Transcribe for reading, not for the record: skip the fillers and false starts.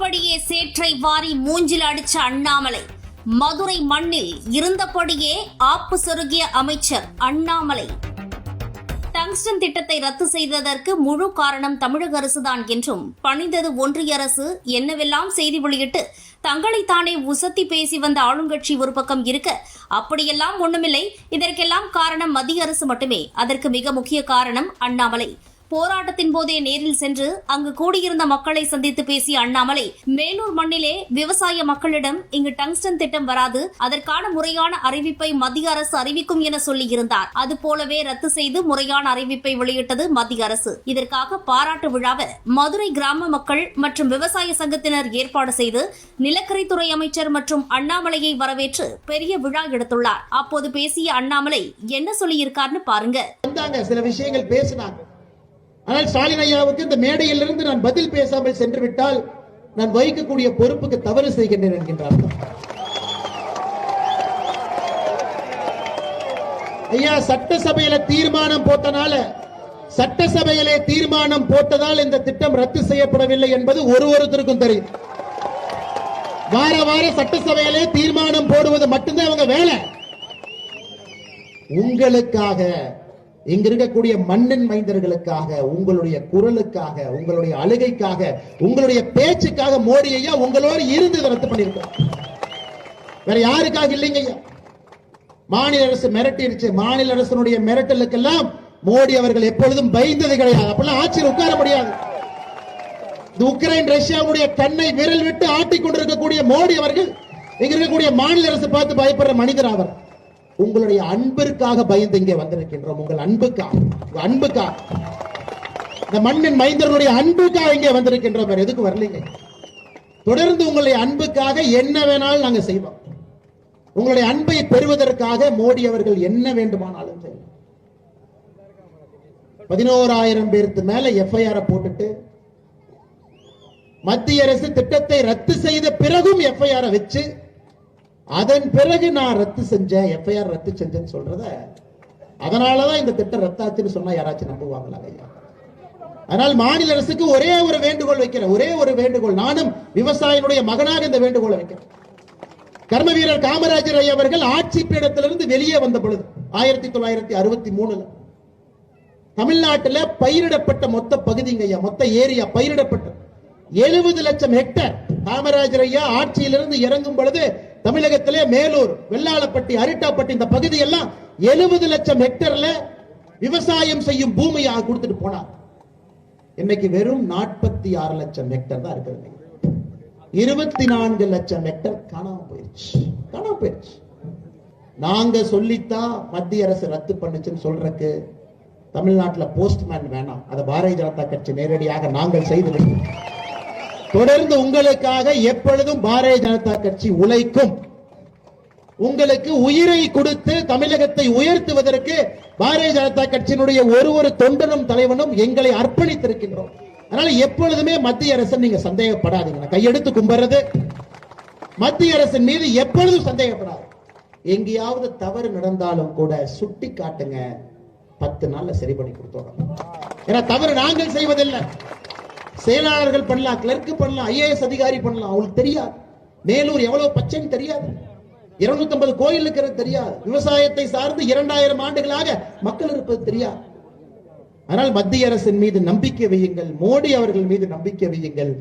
அப்படியே சேற்றை வாரி மூஞ்சில் அடிச்ச அண்ணாமலை. மதுரை மண்ணில் இருந்தபடியே ஆப்பு சொருகிய அமைச்சர் அண்ணாமலை. டங்ஸ்டன் திட்டத்தை ரத்து செய்ததற்கு முழு காரணம் தமிழக அரசுதான் என்றும், பணிந்தது ஒன்றிய அரசு என்னவெல்லாம் செய்தி வெளியிட்டு தங்களைத்தானே உசத்தி பேசி வந்த ஆளுங்கட்சி ஒரு பக்கம் இருக்க, அப்படியெல்லாம் ஒண்ணுமில்லை, இதற்கெல்லாம் காரணம் மத்திய அரசு மட்டுமே. அதற்கு மிக முக்கிய காரணம் அண்ணாமலை. போராட்டத்தின் போதே நேரில் சென்று அங்கு கூடியிருந்த மக்களை சந்தித்து பேசிய அண்ணாமலை, மேலூர் மண்ணிலே விவசாய மக்களிடம் இங்கு டங்ஸ்டன் திட்டம் வராது, அதற்கான முறையான அறிவிப்பை மத்திய அரசு அறிவிக்கும் என சொல்லியிருந்தார். அதுபோலவே ரத்து செய்து முறையான அறிவிப்பை வெளியிட்டது மத்திய அரசு. இதற்காக பாராட்டு விழாவை மதுரை கிராம மக்கள் மற்றும் விவசாய சங்கத்தினர் ஏற்பாடு செய்து நிலக்கரித்துறை அமைச்சர் மற்றும் அண்ணாமலையை வரவேற்று பெரிய விழா எடுத்துள்ளார். அப்போது பேசிய அண்ணாமலை என்ன சொல்லியிருக்காருன்னு பாருங்க. சில விஷயங்கள் பேசினாங்க. ஆனால் ஸ்டாலின் ஐயாவுக்கு இந்த மேடையிலிருந்து நான் பதில் பேசாமல் சென்று விட்டால் நான் வகிக்கக்கூடிய பொறுப்புக்கு தவறு செய்கின்றேன் என்கின்றார். ஐயா, சட்டசபையில தீர்மானம் போட்டதால் இந்த திட்டம் ரத்து செய்யப்படவில்லை என்பது ஒருத்தருக்கும் தெரியும். வார சட்டசபையிலே தீர்மானம் போடுவது மட்டும்தான் அவங்க வேலை. உங்களுக்காக, இங்க இருக்கக்கூடிய மண்ணின் மைந்தர்களுக்காக, உங்களுடைய குரலுக்காக, உங்களுடைய அழுகைக்காக, உங்களுடைய பேச்சுக்காக மோடி ஐயா உங்களோடு இருந்து ரத்து பண்ணிருக்கார். வேற யாருக்காக இல்லைங்க ஐயா. மாநில அரசு மிரட்டிருச்சு. மாநில அரசனுடைய மிரட்டலுக்கெல்லாம் மோடி அவர்கள் எப்பொழுதும் பயந்தது கிடையாது. அப்பெல்லாம் ஆட்சியில் உட்கார முடியாது. உக்ரைன் ரஷ்யாவுடைய கண்ணை விரல் விட்டு ஆட்டிக் கொண்டிருக்கக்கூடிய மோடி அவர்கள் இங்க இருக்கக்கூடிய மாநில அரசு பார்த்து பயப்படுற மனிதர் அவர். உங்களுடைய அன்பிற்காக பயந்து இங்கே வந்திருக்கின்றோம். உங்கள் அன்புக்காக, இந்த மண்ணின் மைந்தர்களுடைய அன்புக்காக இங்கே வந்திருக்கின்றோம். வேற எதுக்கு வரலீங்க. தொடர்ந்து உங்களுடைய அன்புக்காக என்ன வேணாலும் நாங்க செய்வோம். உங்களுடைய அன்பை பெறுவதற்காக மோடி அவர்கள் என்ன வேண்டுமானாலும் செய்வோம். 11,000 பேருக்கு மேல எஃப்ஐஆர் போட்டுட்டு மத்திய அரசு திட்டத்தை ரத்து செய்த பிறகும் எஃப்ஐஆர் வச்சு, அதன் பிறகு நான் ரத்து செஞ்சேன், எஃப்ஐஆர் ரத்து செஞ்சேன்னு சொல்றத, அதனாலதான் இந்த திட்டம் ரத்தாச்சுன்னு சொன்னா யாராச்சும் நம்புவாங்களா ஐயா? அதனால் மாநில அரசுக்கு ஒரே ஒரு வேண்டுகோள் வைக்கிறேன். ஒரே ஒரு வேண்டுகோள். நானும் விவசாயினுடைய மகனாக இந்த வேண்டுகோளை வைக்கிறேன். கர்ம வீரர் காமராஜர் ஐயா அவர்கள் ஆட்சி பீடத்திலிருந்து வெளியே வந்த பொழுது 1963 தமிழ்நாட்டில் பயிரிடப்பட்ட மொத்த பகுதிங்க ஐயா, மொத்த ஏரியா பயிரிடப்பட்ட 70 லட்சம் ஹெக்டேர். காமராஜர் ஐயா ஆட்சியிலிருந்து இறங்கும் பொழுது தமிழகத்திலே மேலூர், வெள்ளாளப்பட்டி, அரிட்டாப்பட்டி இந்த பகுதி எல்லாம் 70 லட்சம் ஹெக்டர்ல விவசாயம் செய்யும் பூமியாக கொடுத்துட்டு போனார். இன்னைக்கு வெறும் 46 லட்சம் ஹெக்டர் தான் இருக்கு. 24 லட்சம் ஹெக்டர் காணாம போயிடுச்சு. நாங்க சொல்லித்தான் மத்திய அரசு ரத்து பண்ணுச்சுன்னு சொல்றதுக்கு தமிழ்நாட்டில் போஸ்ட்மேன் வேணாம். அதை பாரதிய ஜனதா கட்சி நேரடியாக நாங்கள் செய்து விட்டோம். தொடர்ந்து உங்களுக்காக எப்பொழுதும் பாரதிய ஜனதா கட்சி உழைக்கும். உங்களுக்கு உயிரை கொடுத்து தமிழகத்தை உயர்த்துவதற்கு பாரதிய ஜனதா கட்சியினுடைய ஒரு தொண்டனும் தலைவனும் எங்களை அர்ப்பணித்திருக்கின்றோம். அதனால எப்பொழுதுமே மத்திய அரசு நீங்க சந்தேகப்படாதீங்க. கையெடுத்து கும்பிடுறது மத்திய அரசின் மீது எப்பொழுதும் சந்தேகப்படாது. எங்கேயாவது தவறு நடந்தாலும் கூட சுட்டி காட்டுங்க, 10 நாள்ல சரி பண்ணி கொடுத்தோம். ஏன்னா தவறு நாங்கள் செய்வதில்லை. செயலாளர்கள் பண்ணலாம், கிளர்க் பண்ணலாம், ஐஏஎஸ் அதிகாரி பண்ணலாம். அவங்களுக்கு தெரியாது மேலூர் எவ்வளவு பச்சைன்னு தெரியாது, 250 கோயில் இருக்கிறது தெரியாது, விவசாயத்தை சார்ந்து 2000 ஆண்டுகளாக மக்கள் இருப்பது தெரியாது. ஆனால் மத்திய அரசின் மீது நம்பிக்கை வையுங்கள், மோடி அவர்கள் மீது நம்பிக்கை வையுங்கள்.